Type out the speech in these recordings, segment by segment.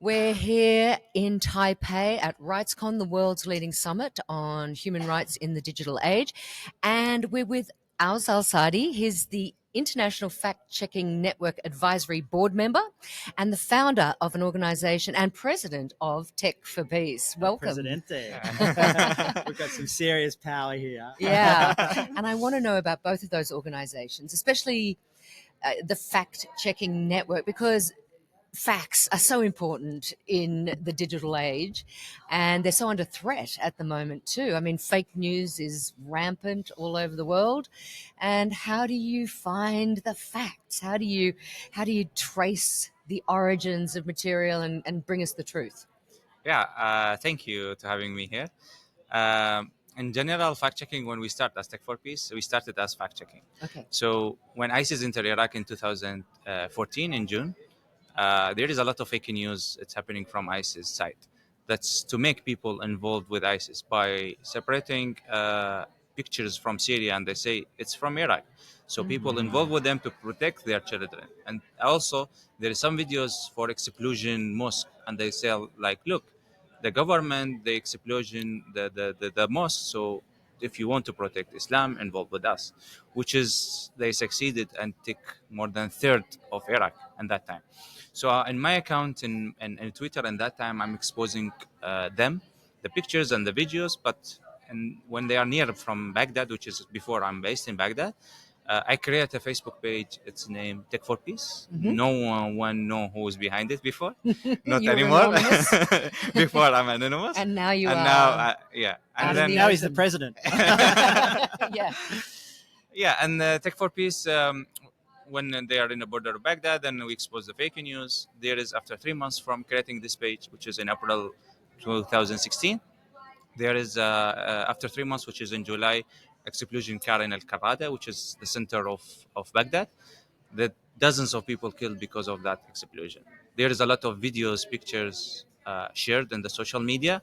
We're here in Taipei at RightsCon, the world's leading summit on human rights in the digital age. And we're with Aws Al-Saadi. He's the International Fact-Checking Network Advisory Board member and the founder of an organization and president of Tech for Peace. Welcome. Presidente. We've got some serious power here. Yeah. And I want to know about both of those organizations, especially the fact-checking network, because facts are so important in the digital age and they're so under threat at the moment too. I mean, fake news is rampant all over the world. And how do you find the facts? How do you trace the origins of material and bring us the truth? Yeah, thank you to having me here. In general, fact-checking, when we start as Tech for Peace, we started as fact-checking. Okay. So when ISIS entered Iraq in 2014 in June, there is a lot of fake news. It's happening from ISIS side. That's to make people involved with ISIS by separating pictures from Syria, and they say it's from Iraq. So people involved with them to protect their children. And also there is some videos for explosion mosque, and they say like, look, the government, the explosion, the mosque. So if you want to protect Islam, involved with us, which is they succeeded and took more than third of Iraq at that time. So in my account in Twitter, at that time, I'm exposing them, the pictures and the videos. But and when they are near from Baghdad, which is before I'm based in Baghdad, I create a Facebook page. It's named Tech for Peace. No one know who is behind it before. Not You were anymore. anonymous. Before I'm anonymous. And now you and are. now, yeah. out And of then the Now he's the open. president. Yeah. Yeah, and Tech for Peace, when they are in the border of Baghdad, then we expose the fake news. There is, after 3 months from creating this page, which is in April 2016, there is, after 3 months, which is in July, explosion car in Al-Qarada, which is the center of Baghdad, that dozens of people killed because of that explosion. There is a lot of videos, pictures shared in the social media.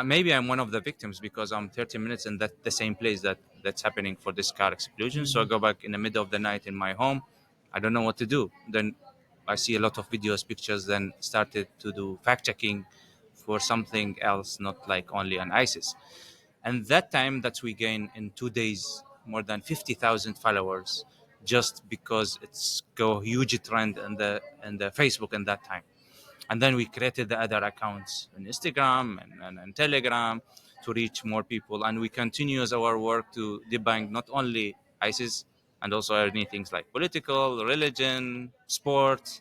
Maybe I'm one of the victims because I'm 30 minutes in the same place that's happening for this car explosion. So I go back in the middle of the night in my home. I don't know what to do. Then I see a lot of videos, pictures, then started to do fact checking for something else, not like only on ISIS. And that time that we gain in 2 days more than 50,000 followers, just because it's go huge trend in the Facebook in that time. And then we created the other accounts on Instagram and Telegram to reach more people. And we continue our work to debunk not only ISIS and also any things like political, religion, sport,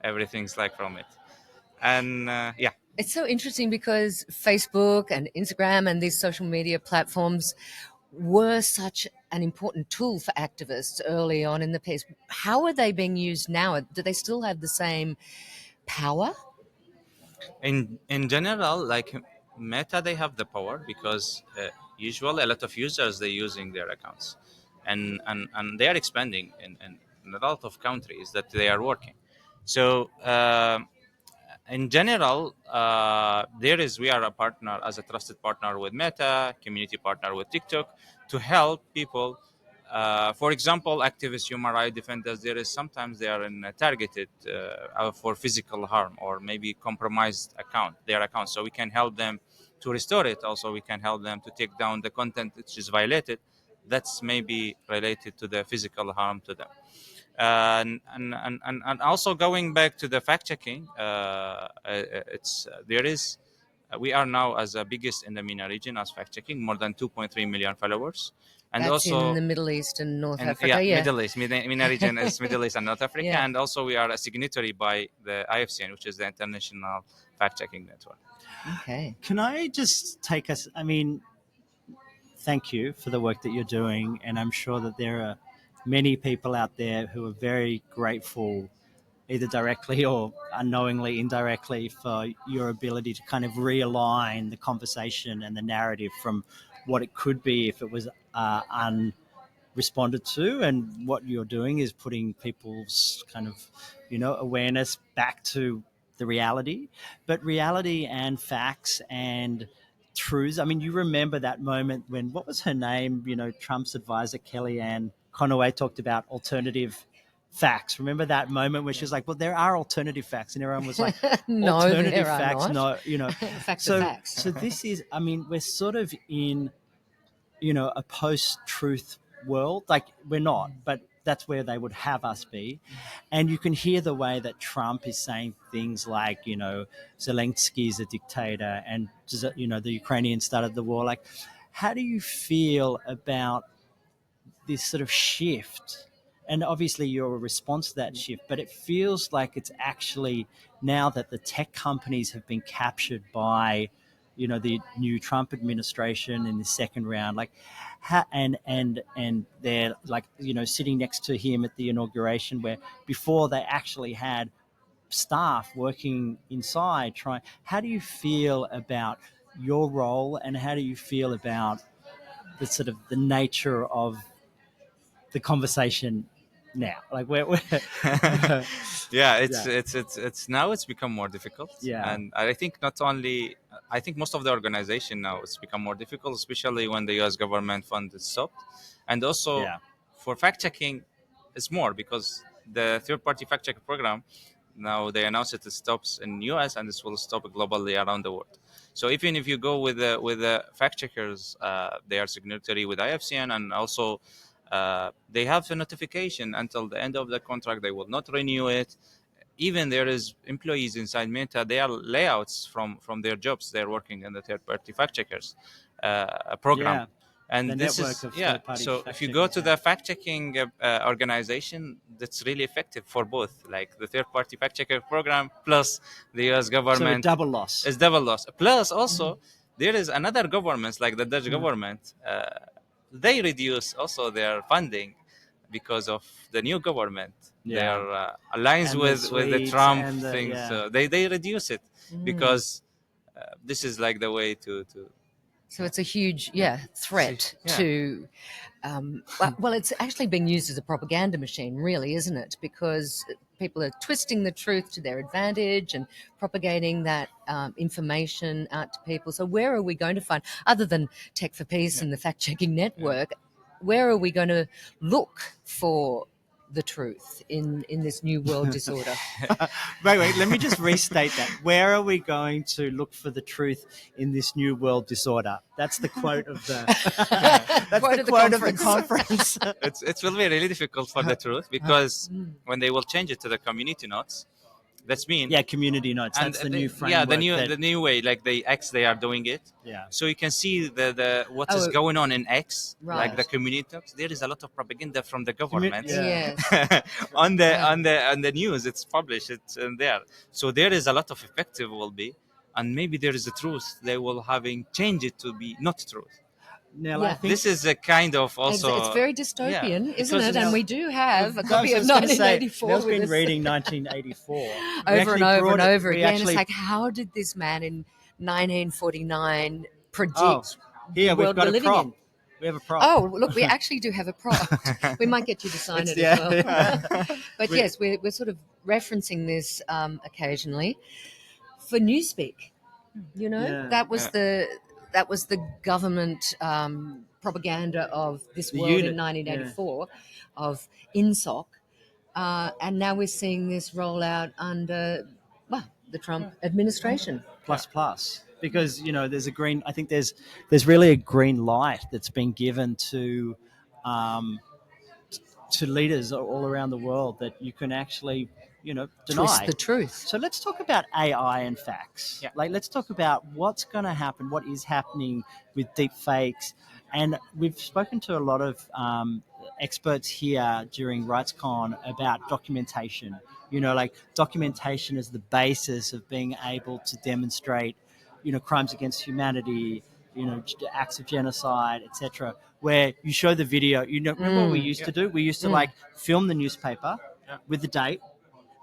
everything's like from it. And yeah. It's so interesting because Facebook and Instagram and these social media platforms were such an important tool for activists early on in the piece. How are they being used now? Do they still have the same power? In general, like Meta, they have the power because usually a lot of users they're using their accounts, and they are expanding in a lot of countries that they are working. So in general, we are a partner as a trusted partner with Meta, community partner with TikTok to help people. For example, activists, human rights defenders, there is sometimes they are targeted for physical harm or maybe compromised their account. So we can help them to restore it. Also, we can help them to take down the content which is violated. That's maybe related to the physical harm to them. And also going back to the fact checking, we are now as the biggest in the MENA region as fact checking, more than 2.3 million followers, and That's also in the Middle East and North and Africa. Yeah. Middle East, MENA region is Middle East and North Africa, Yeah. and also we are a signatory by the IFCN, which is the International Fact Checking Network. Okay. Can I just take us? I mean, thank you for the work that you're doing, and I'm sure that there are many people out there who are very grateful, either directly or unknowingly, indirectly, for your ability to kind of realign the conversation and the narrative from what it could be if it was unresponded to. And what you're doing is putting people's kind of, awareness back to the reality, but reality and facts and truths. I mean, you remember that moment when, what was her name? Trump's advisor, Kellyanne Conway, talked about alternative facts. Remember that moment where she was like, "Well, there are alternative facts," and everyone was like, No, "Alternative there are facts? not. No, Facts are So, facts. so this is. I mean, we're sort of in, a post-truth world. Like we're not, but that's where they would have us be. And you can hear the way that Trump is saying things like, Zelensky is a dictator, and the Ukrainians started the war. Like, how do you feel about this sort of shift? And obviously, you're a response to that shift, but it feels like it's actually now that the tech companies have been captured by, the new Trump administration in the second round, like, and they're like, sitting next to him at the inauguration, where before they actually had staff working inside trying. How do you feel about your role, and how do you feel about the sort of the nature of the conversation now? Like we're Yeah, yeah, it's now it's become more difficult, yeah, and I think not only, I think most of the organization now it's become more difficult, especially when the U.S. government fund is stopped, and also yeah, for fact checking, it's more because the third party fact checker program now they announced it stops in U.S. and this will stop globally around the world. So even if you go with the fact checkers, they are signatory with IFCN, and also they have a notification until the end of the contract. They will not renew it. Even there is employees inside Meta. They are layouts from their jobs. They're working in the third party fact checkers program. yeah. The And this network is, of yeah. third-party So fact if you go checkers. to Yeah, the fact checking organization, that's really effective for both, like the third party fact checker program plus the US so a government double loss. is double loss. Plus also there is another governments like the Dutch Mm. government. They reduce also their funding because of the new government. They Yeah, are aligns and the with the Swedes Trump and the things. yeah, They reduce it Mm. because this is like the way to So it's a huge, yeah see threat yeah. to. Well, it's actually being used as a propaganda machine, really, isn't it? Because people are twisting the truth to their advantage and propagating that information out to people. So where are we going to find, other than Tech for Peace Yeah. and the Fact Checking Yeah. Network, where are we going to look for the truth in this new world disorder? wait. Let me just restate that. Where are we going to look for the truth in this new world disorder? That's the quote of the. That's Quote the of the quote of the conference. conference. It will be really difficult for the truth because when they will change it to the community notes, that's mean. Yeah, community notes. And That's the new yeah, framework that. the new way, like the X they are doing it, Yeah. so you can see the what is Oh, going on in X, like the right. community notes. There is a lot of propaganda from the government Yeah. Yes. on the Right. on the news. It's published, it's in there, so there is a lot of effective will be, and maybe there is a truth they will having change it to be not truth. Now, I Yeah. think. This is a kind of It's also, very yeah, dystopian, isn't because it? And it's we do have a No, copy I of was going to say, 1984 Mel's with been us reading 1984. We over and actually over brought and it. over We again. It's actually. like, how did this man in 1949 Oh, predict the here we've world got we're a living prop. in? We have a prop. Oh, look, we actually do have a prop. We might get you to sign It's it as yeah. well. Yeah. But We- yes, we're sort of referencing this occasionally for Newspeak. You know, yeah. yeah, that was the government propaganda of this The world in unit. Yeah. 1984 of INSOC, and now we're seeing this roll out under the Trump administration. yeah. Plus plus, because there's a green. I think there's really a green light that's been given um, to leaders all around the world that you can actually Twist deny. the truth. So let's talk about AI and facts. Yeah. Like, let's talk about what's going to happen, what is happening with deep fakes. And we've spoken to a lot of experts here during RightsCon about documentation. Like documentation is the basis of being able to demonstrate, crimes against humanity, acts of genocide, etc. Where you show the video. Remember what we used Yeah. to do? We used to Mm. like film the newspaper Yeah. with the date,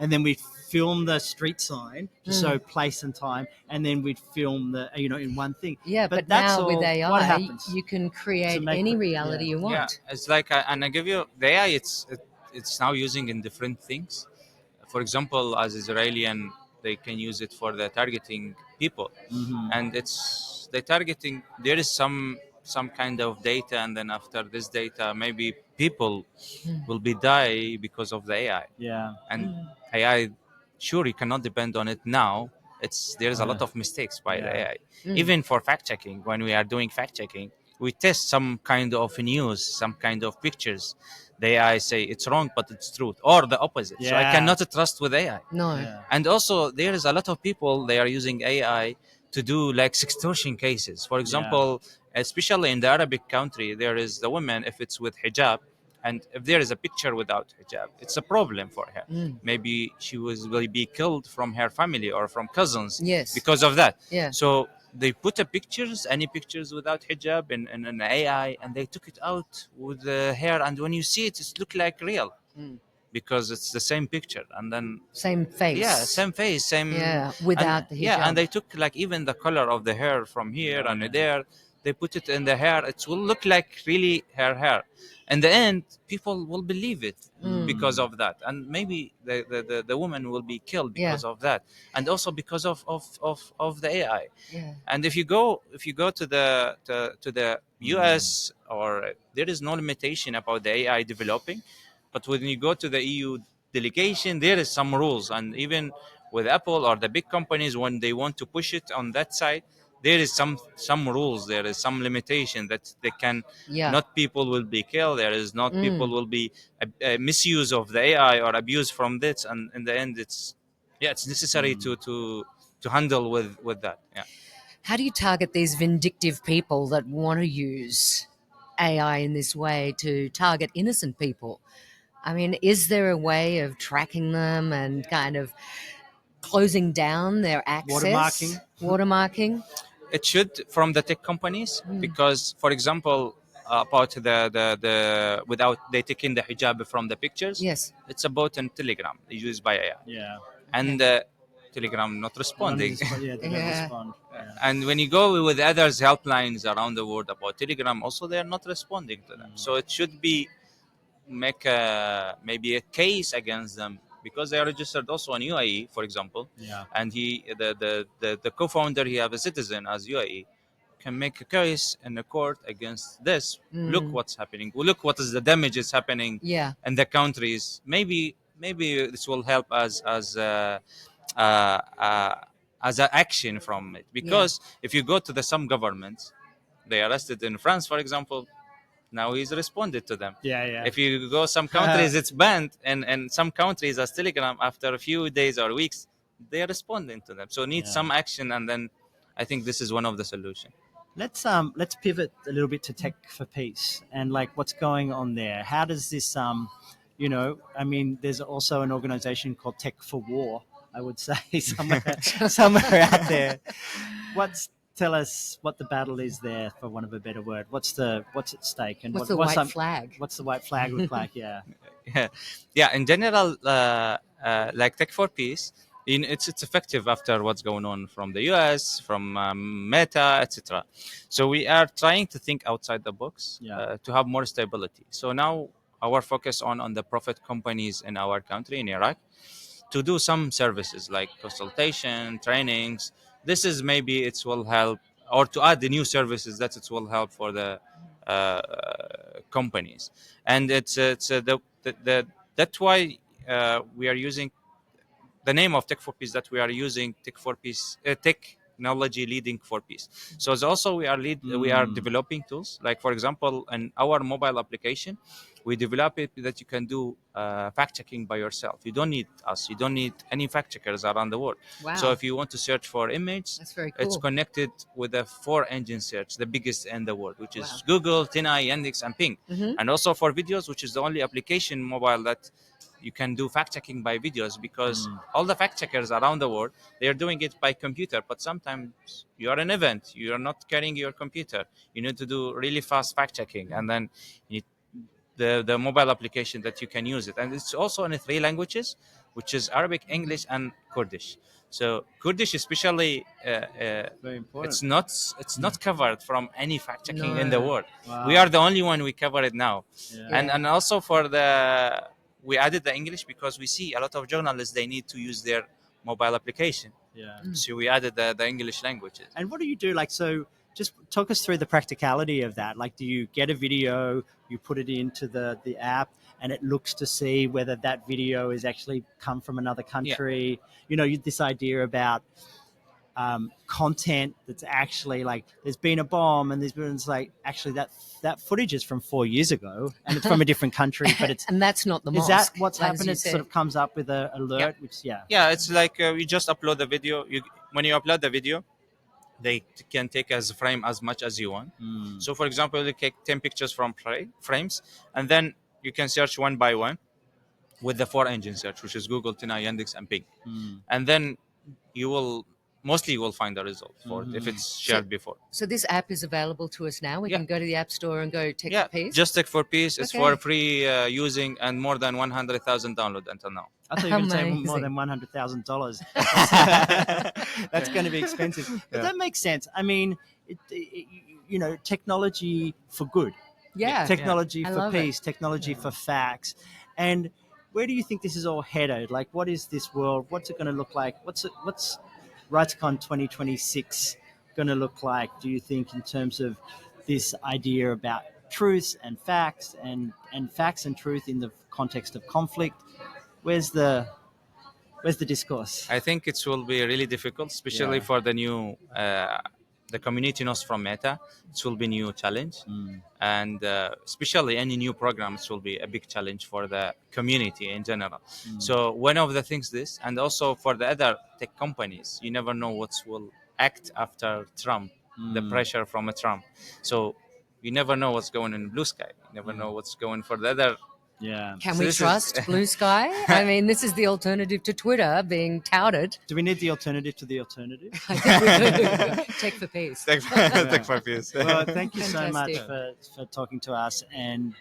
and then we'd film the street sign to show place and time, and then we'd film the in one thing. Yeah, but that's now with all. AI, What happens you can to create make any the reality you Yeah, want. it's like, and I give you the AI. It's now using in different things. For example, as Israeli, and they can use it for the targeting people, Mhm. and it's the targeting. There is some. some kind of data, and then after this data, maybe people Mm. will be die because of the AI. Yeah. And Mm. AI, sure, you cannot depend on it now. It's there's a Yeah. lot of mistakes by the Yeah. AI. Mm. Even for fact checking, when we are doing fact checking, we test some kind of news, some kind of pictures. The AI say it's wrong, but it's truth, or the opposite. So I Yeah. cannot trust with AI. No. Yeah. And also there is a lot of people, they are using AI to do like extortion cases. For Yeah. example, especially in the Arabic country, there is the woman, if it's with hijab, and if there is a picture without hijab, it's a problem for her. Mm. Maybe she will be killed from her family or from cousins Yes. because of that. Yeah. So they put a pictures, any pictures without hijab in an AI, and they took it out with the hair, and when you see it, it look like real Mm. because it's the same picture. And then Same yeah, face. same face, same. Yeah. And Without the yeah, and hijab. they took like even the color of the hair from here Oh, and yeah. there, they put it in the hair, it will look like really her hair. In the end, people will believe it Mm. because of that, and maybe the woman will be killed Yeah. because of that, and also because of the AI. Yeah. And if you go to the US, or there is no limitation about the AI developing, but when you go to the EU delegation, there is some rules. And even with Apple or the big companies, when they want to push it on that side, there is some rules. There is some limitation that they can Yeah. not people will be killed. There is not people Mm. will be a misuse of the AI or abuse from this. And in the end, it's necessary to handle with that. Yeah. How do you target these vindictive people that want to use AI in this way to target innocent people? I mean, is there a way of tracking them and kind of closing down their access? Watermarking. Watermarking? It should from the tech companies, Mm. because for example, about the without they taking the hijab from the pictures, Yes. it's about in Telegram used by AI. Yeah. And Okay. Telegram not They don't responding. respond. Yeah, they don't Yeah. respond. Yeah. And when you go with others helplines around the world about Telegram, also they are not responding to them. So it should be make maybe a case against them, because they are registered also in UAE, for example. Yeah. And the co-founder, he have a citizen as UAE, can make a case in the court against this. Look Mm. what's happening. Look what is the damage is happening Yeah. in the countries. Maybe this will help uh, uh, as an action from it. Yeah. Because if you go to the some governments, they arrested in France, for example, now he's responded to them. Yeah. If you go some Yeah. countries, it's banned, and some countries as Telegram, after a few days or weeks, they are responding to them. So need Yeah. some action, and then I think this is one of the solution. Let's pivot a little bit to Tech for Peace and like what's going on there. How does this I mean, there's also an organization called Tech for War, I would say, somewhere out there. Tell us what the battle is there, for want of a better word. What's at stake, and What's the white flag? what's the white flag look like? Yeah. Yeah, yeah. In general, like Tech for Peace, it's effective after what's going on from the US, from Meta, etc. So we are trying to think outside the box Yeah. to have more stability. So now our focus on the profit companies in our country, in Iraq, to do some services like consultation, trainings. This is maybe it will help, or to add the new services that it will help for the companies. And that's why we are using the name of Tech for Peace, that we are using Tech for Peace, technology leading for peace. So it's also we are developing tools, like for example in our mobile application, we develop it that you can do fact checking by yourself. You don't need us, you don't need any fact checkers around the world. So Wow. if you want to search for image, That's very it's cool. connected with a 4 engine search, the biggest in the world, which Wow. is Google, TinEye, Yandex, and Ping. Mm-hmm. And also for videos, which is the only application mobile that you can do fact checking by videos, because all the fact checkers around the world, they are doing it by computer. But sometimes you are an event, you are not carrying your computer, you need to do really fast fact checking, and then you need the mobile application that you can use it. And it's also in 3 languages, which is Arabic, English, and Kurdish. So Kurdish especially, Very important. it's not covered from any fact checking in the No. world. We Wow. are the only one we cover it now. Yeah. and Yeah. and also for the we added the English, because we see a lot of journalists, they need to use their mobile application. Yeah. So we added the English languages. And what do you do? Like, so just talk us through the practicality of that. Like, do you get a video, you put it into the app, and it looks to see whether that video is actually come from another country? You know, this idea about content that's actually like, there's been a bomb and it's like, actually that footage is from 4 years ago and it's from a different country, but it's And that's not the is mosque. that what's as happened? you It said. sort of comes up with an alert, which Yeah, it's like you just upload the video. When you upload the video, they can take as frame as much as you want. So for example, you take 10 pictures from frames, and then you can search one by one with the 4 engine search, which is Google, Tina, Yandex, and Bing. And then you will find the result for it if it's shared before. So this app is available to us now. We can go to the App Store and go Tech for Peace. Just Tech for Peace. It's Okay. for free using, and more than 100,000 downloads until now. I thought you were going to say more Amazing. than $100,000. That's going to be expensive. But that makes sense. I mean, you know, technology for good. Yeah. Technology I for love peace, technology for facts. And where do you think this is all headed? Like, what is this world? What's it going to look like? What's RightsCon 2026 going to look like, do you think, in terms of this idea about truths and facts and facts and truth in the context of conflict? Where's the discourse? I think it will be really difficult, especially for the new the community knows from Meta. It will be new challenge, and especially any new programs will be a big challenge for the community in general. So one of the things this, and also for the other tech companies, you never know what will act after Trump, the pressure from a Trump. So you never know what's going in Blue Sky. You never know what's going for the other. Yeah. Can So we this trust is- Blue Sky? I mean, this is the alternative to Twitter being touted. Do we need the alternative to the alternative? I think we do. Tech for Peace. Tech for Peace. Well, thank you so much Fantastic. for talking to us. And,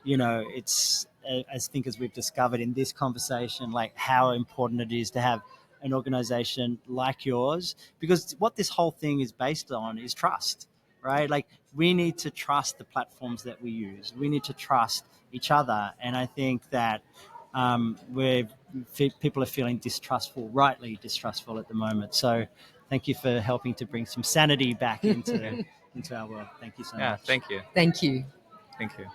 you know, it's, I think, as we've discovered in this conversation, like how important it is to have an organization like yours, because what this whole thing is based on is trust, right? Like, we need to trust the platforms that we use. We need to trust each other. And I think that people are feeling distrustful, rightly distrustful at the moment. So thank you for helping to bring some sanity back into our world. Thank you so much. Thank you. Thank you. Thank you.